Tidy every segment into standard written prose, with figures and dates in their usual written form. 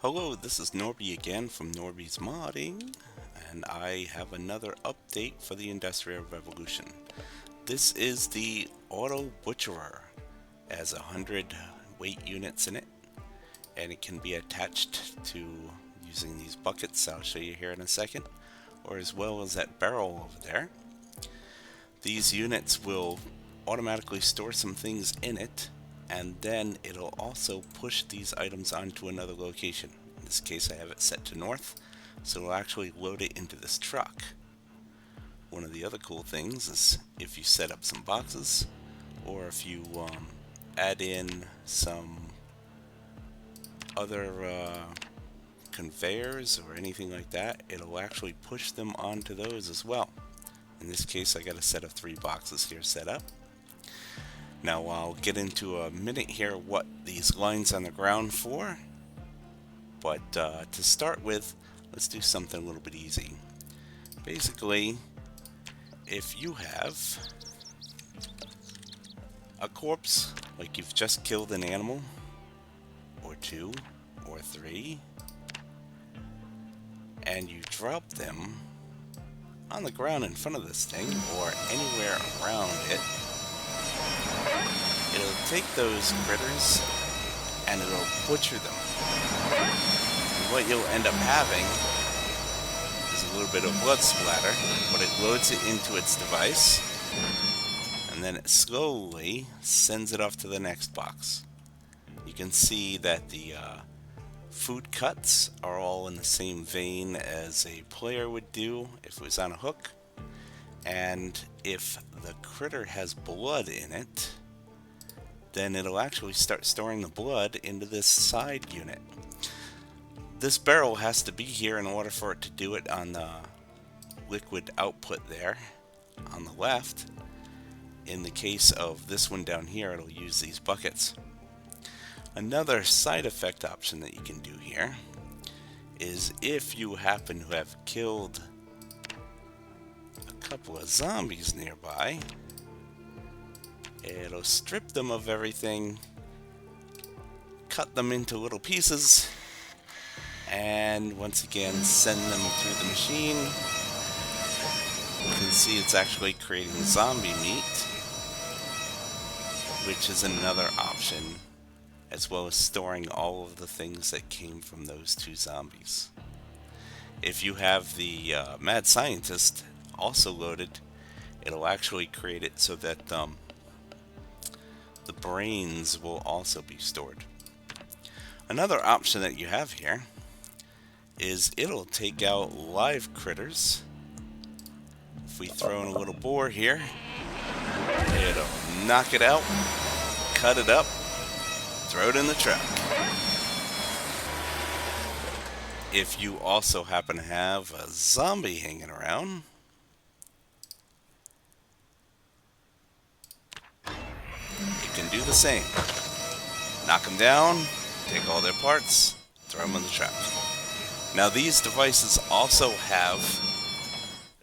Hello, this is Norby again from Norby's Modding, and I have another update for the Industrial Revolution. This is the Auto Butcherer. It has 100 weight units in it, and it can be attached to using these buckets I'll show you here in a second, or as well as that barrel over there. These units will automatically store some things in it, and then it'll also push these items onto another location. In this case, I have it set to north, so it'll actually load it into this truck. One of the other cool things is if you set up some boxes, or if you add in some other conveyors or anything like that, it'll actually push them onto those as well. In this case, I got a set of 3 boxes here set up. Now I'll get into a minute here what these lines on the ground for, but to start with, let's do something a little bit easy. Basically, if you have a corpse, like you've just killed an animal, or 2, or 3, and you drop them on the ground in front of this thing, or anywhere around it, it'll take those critters and it'll butcher them. And what you'll end up having is a little bit of blood splatter, but it loads it into its device, and then it slowly sends it off to the next box. You can see that the food cuts are all in the same vein as a player would do if it was on a hook, and if the critter has blood in it, then it'll actually start storing the blood into this side unit. This barrel has to be here in order for it to do it on the liquid output there on the left. In the case of this one down here, it'll use these buckets. Another side effect option that you can do here is if you happen to have killed a couple of zombies nearby, it'll strip them of everything, cut them into little pieces, and once again send them through the machine. You can see it's actually creating zombie meat, which is another option, as well as storing all of the things that came from those 2 zombies. If you have the Mad Scientist also loaded, it'll actually create it so that the brains will also be stored. Another option that you have here is it'll take out live critters. If we throw in a little boar here, it'll knock it out, cut it up, throw it in the truck. If you also happen to have a zombie hanging around, you can do the same. Knock them down, take all their parts, throw them in the truck. Now these devices also have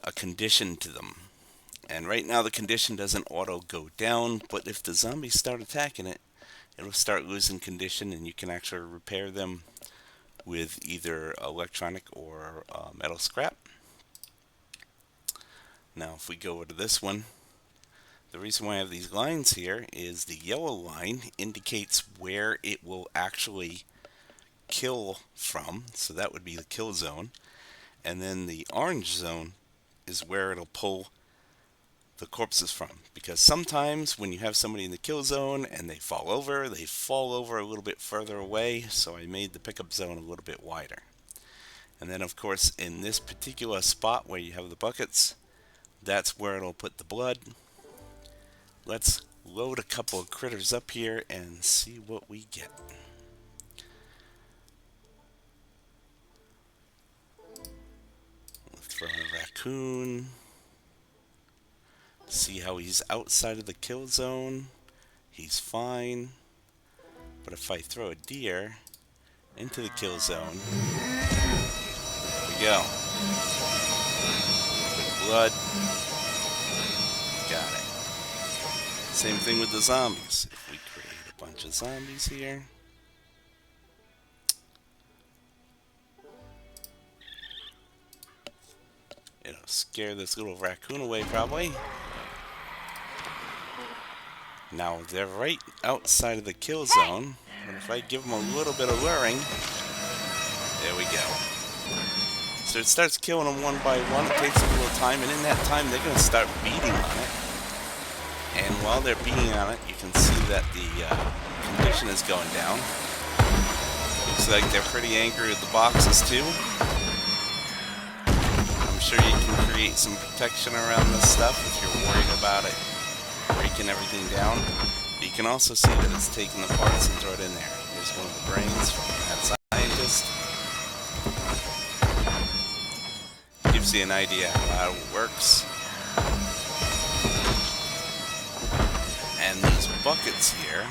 a condition to them. And right now the condition doesn't auto go down, but if the zombies start attacking it, it'll start losing condition, and you can actually repair them with either electronic or metal scrap. Now if we go over to this one, the reason why I have these lines here is the yellow line indicates where it will actually kill from, so that would be the kill zone, and then the orange zone is where it'll pull the corpses from, because sometimes when you have somebody in the kill zone and they fall over a little bit further away, so I made the pickup zone a little bit wider. And then of course in this particular spot where you have the buckets, that's where it'll put the blood. Let's load a couple of critters up here and see what we get. We'll throw in a raccoon. See how he's outside of the kill zone. He's fine. But if I throw a deer into the kill zone, there we go. A little bit of blood. Got it. Same thing with the zombies. If we create a bunch of zombies here, It'll scare this little raccoon away, probably. Now, they're right outside of the kill zone. But if I give them a little bit of luring, there we go. So it starts killing them one by one. It takes a little time, and in that time, they're going to start beating on it. And while they're beating on it, you can see that the condition is going down. Looks like they're pretty angry with the boxes, too. I'm sure you can create some protection around this stuff if you're worried about it breaking everything down. But you can also see that it's taking the parts and throw it in there. Here's one of the brains from that scientist. Gives you an idea how it works. And these buckets here,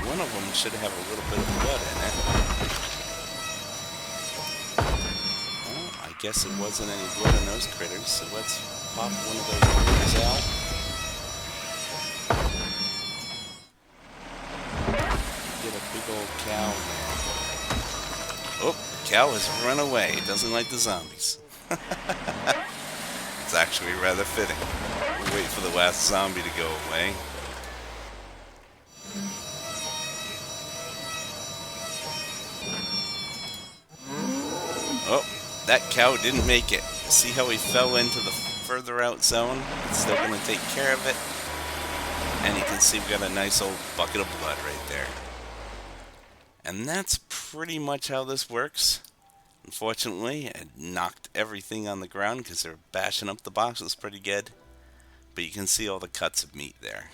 one of them should have a little bit of blood in it. Well, I guess it wasn't any blood in those critters, so let's pop one of those critters out. Get a big old cow there. Oh, the cow has run away. It doesn't like the zombies. It's actually rather fitting. We'll wait for the last zombie to go away. Oh, that cow didn't make it. See how he fell into the further out zone? It's still going to take care of it. And you can see we've got a nice old bucket of blood right there. And that's pretty much how this works. Unfortunately, it knocked everything on the ground because they're bashing up the boxes pretty good. But you can see all the cuts of meat there.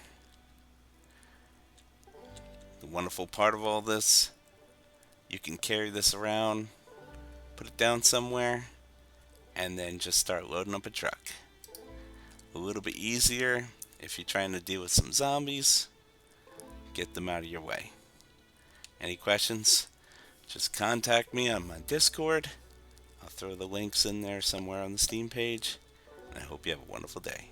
The wonderful part of all this, you can carry this around, put it down somewhere, and then just start loading up a truck. A little bit easier if you're trying to deal with some zombies. Get them out of your way. Any questions? Just contact me on my Discord. I'll throw the links in there somewhere on the Steam page. And I hope you have a wonderful day.